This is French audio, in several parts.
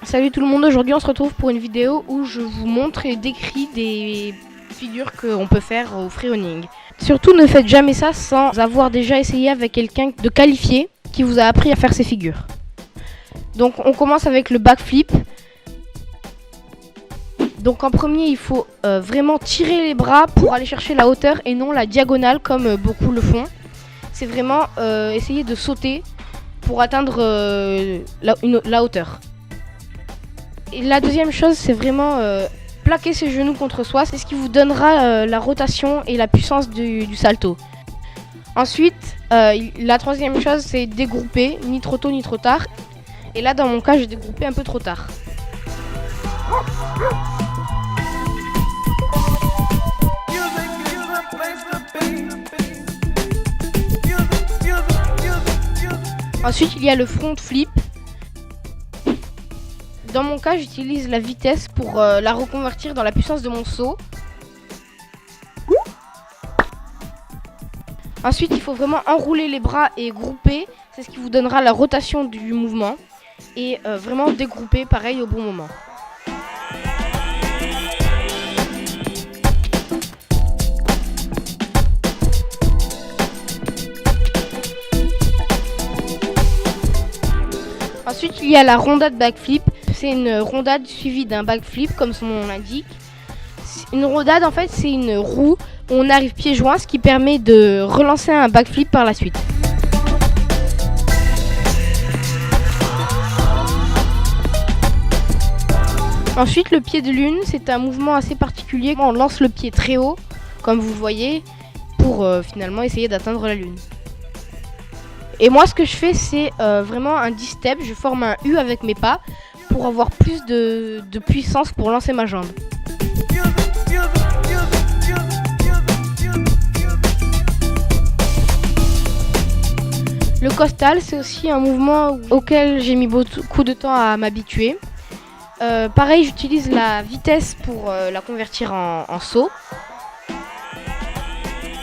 Salut tout le monde, aujourd'hui on se retrouve pour une vidéo où je vous montre et décris des figures qu'on peut faire au freerunning. Surtout ne faites jamais ça sans avoir déjà essayé avec quelqu'un de qualifié qui vous a appris à faire ces figures. Donc on commence avec le backflip. Donc en premier il faut vraiment tirer les bras pour aller chercher la hauteur et non la diagonale comme beaucoup le font. C'est vraiment essayer de sauter pour atteindre la hauteur. Et la deuxième chose, c'est vraiment plaquer ses genoux contre soi. C'est ce qui vous donnera la rotation et la puissance du salto. Ensuite, la troisième chose, c'est dégrouper, ni trop tôt ni trop tard. Et là, dans mon cas, j'ai dégroupé un peu trop tard. Ensuite, il y a le front flip. Dans mon cas, j'utilise la vitesse pour la reconvertir dans la puissance de mon saut. Ensuite, il faut vraiment enrouler les bras et grouper. C'est ce qui vous donnera la rotation du mouvement. Et vraiment dégrouper pareil au bon moment. Ensuite, il y a la rondade backflip. C'est une rondade suivie d'un backflip, comme son nom l'indique. Une rondade, en fait, c'est une roue où on arrive pieds joints, ce qui permet de relancer un backflip par la suite. Ensuite, le pied de lune, c'est un mouvement assez particulier. On lance le pied très haut, comme vous voyez, pour finalement essayer d'atteindre la lune. Et moi, ce que je fais, c'est vraiment un D-step. Je forme un U avec mes pas pour avoir plus de puissance pour lancer ma jambe. Le costal, c'est aussi un mouvement auquel j'ai mis beaucoup de temps à m'habituer. Pareil, j'utilise la vitesse pour la convertir en saut.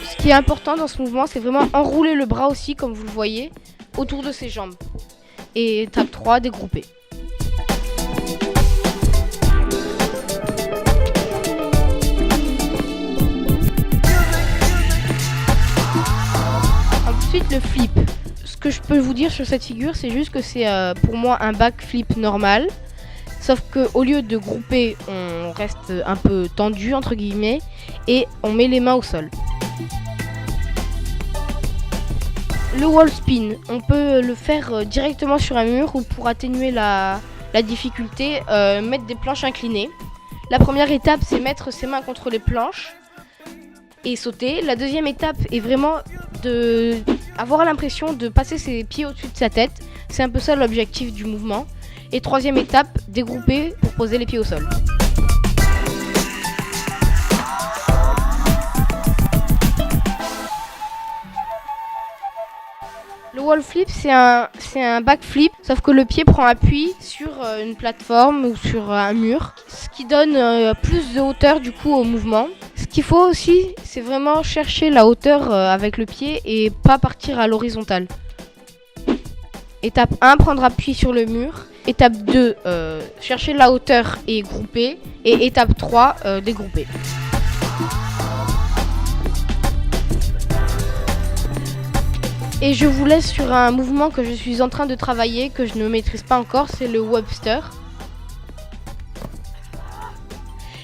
Ce qui est important dans ce mouvement, c'est vraiment enrouler le bras aussi, comme vous le voyez, autour de ses jambes. Et étape 3, dégrouper. Ensuite, le flip. Ce que je peux vous dire sur cette figure, c'est juste que c'est pour moi un backflip normal. Sauf qu'au lieu de grouper, on reste un peu tendu, entre guillemets, et on met les mains au sol. Le wall spin, on peut le faire directement sur un mur ou pour atténuer la difficulté, mettre des planches inclinées. La première étape, c'est mettre ses mains contre les planches et sauter. La deuxième étape est vraiment avoir l'impression de passer ses pieds au-dessus de sa tête. C'est un peu ça l'objectif du mouvement. Et troisième étape, dégrouper pour poser les pieds au sol. Le wall flip, c'est un backflip, sauf que le pied prend appui sur une plateforme ou sur un mur, ce qui donne plus de hauteur du coup au mouvement. Ce qu'il faut aussi, c'est vraiment chercher la hauteur avec le pied et pas partir à l'horizontale. Étape 1, prendre appui sur le mur. Étape 2, chercher la hauteur et grouper. Et étape 3, dégrouper. Et je vous laisse sur un mouvement que je suis en train de travailler, que je ne maîtrise pas encore, c'est le Webster.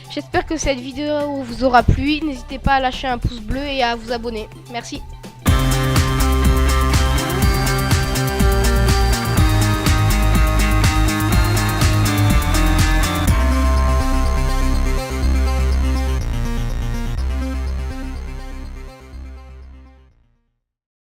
J'espère que cette vidéo vous aura plu. N'hésitez pas à lâcher un pouce bleu et à vous abonner. Merci.